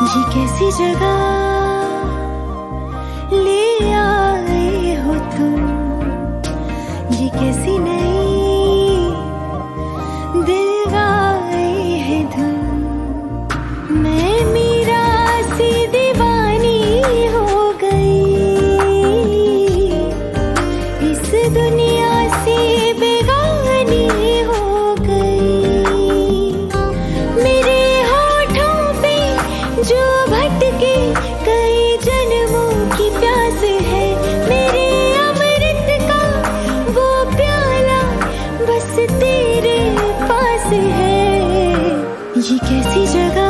ये कैसी जगह ले आए हो तुम, ये कैसी नई दिलवाई है धुन। मैं मीरा सी दीवानी हो गई, इस दुनिया से बेगानी हो गई। मेरे होठों पे जो भटके कई जन्मों की प्यास है, मेरे अमृत का वो प्याला बस तेरे पास है। ये कैसी जगह